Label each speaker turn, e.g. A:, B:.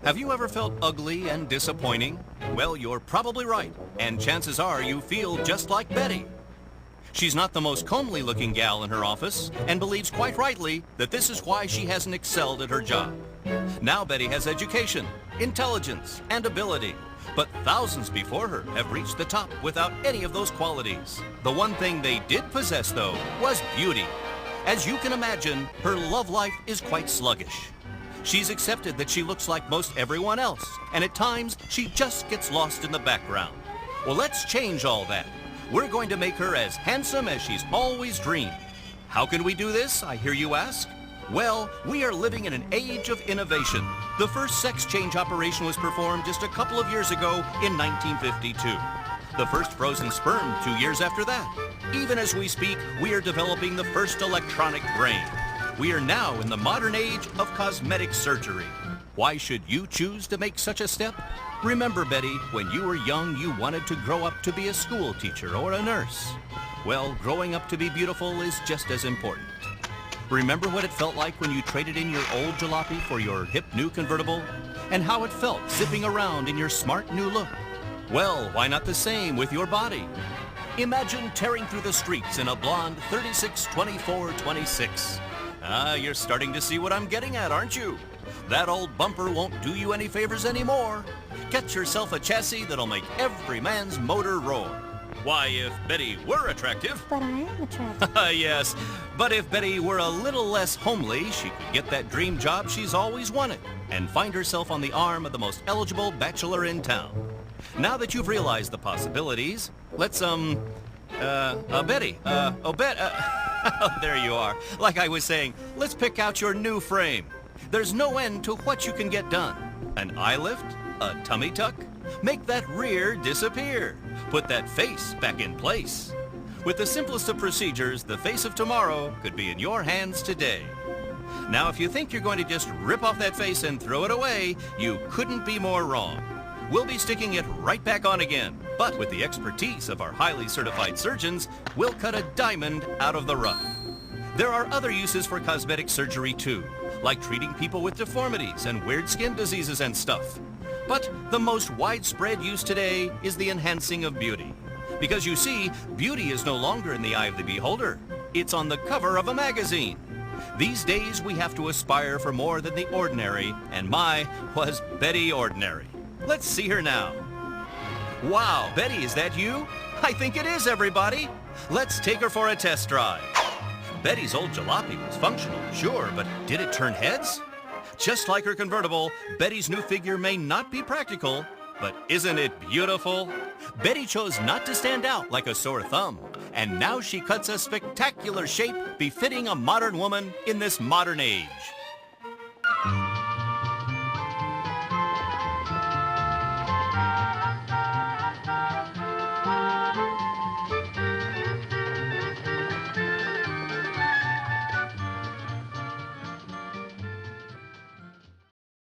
A: Have you ever felt ugly and disappointing? Well, you're probably right, and chances are you feel just like Betty. She's not the most comely looking gal in her office and believes quite rightly that this is why she hasn't excelled at her job. Now Betty has education, intelligence, and ability, but thousands before her have reached the top without any of those qualities. The one thing they did possess, though, was beauty. As you can imagine, her love life is quite sluggish. She's accepted that she looks like most everyone else, and at times she just gets lost in the background. Well, let's change all that. We're going to make her as handsome as she's always dreamed. How can we do this, I hear you ask? Well, we are living in an age of innovation. The first sex change operation was performed just a couple of years ago in 1952. The first frozen sperm 2 years after that. Even as we speak, we are developing the first electronic brain. We are now in the modern age of cosmetic surgery. Why should you choose to make such a step? Remember, Betty, when you were young, you wanted to grow up to be a school teacher or a nurse. Well, growing up to be beautiful is just as important. Remember what it felt like when you traded in your old jalopy for your hip new convertible? And how it felt zipping around in your smart new look? Well, why not the same with your body? Imagine tearing through the streets in a blonde 36-24-26. You're starting to see what I'm getting at, aren't you? That old bumper won't do you any favors anymore. Get yourself a chassis that'll make every man's motor roar. Why, if Betty were attractive...
B: But I am attractive.
A: Yes, but if Betty were a little less homely, she could get that dream job she's always wanted and find herself on the arm of the most eligible bachelor in town. Now that you've realized the possibilities, let's, Betty, there you are. Like I was saying, let's pick out your new frame. There's no end to what you can get done. An eye lift, a tummy tuck, make that rear disappear. Put that face back in place. With the simplest of procedures, the face of tomorrow could be in your hands today. Now, if you think you're going to just rip off that face and throw it away, you couldn't be more wrong. We'll be sticking it right back on again, but with the expertise of our highly certified surgeons, we'll cut a diamond out of the rough. There are other uses for cosmetic surgery too, like treating people with deformities and weird skin diseases and stuff. But the most widespread use today is the enhancing of beauty. Because you see, beauty is no longer in the eye of the beholder. It's on the cover of a magazine. These days we have to aspire for more than the ordinary, and was Betty ordinary. Let's see her now. Wow, Betty, is that you? I think it is, everybody. Let's take her for a test drive. Betty's old jalopy was functional, sure, but did it turn heads? Just like her convertible, Betty's new figure may not be practical, but isn't it beautiful? Betty chose not to stand out like a sore thumb, and now she cuts a spectacular shape befitting a modern woman in this modern age.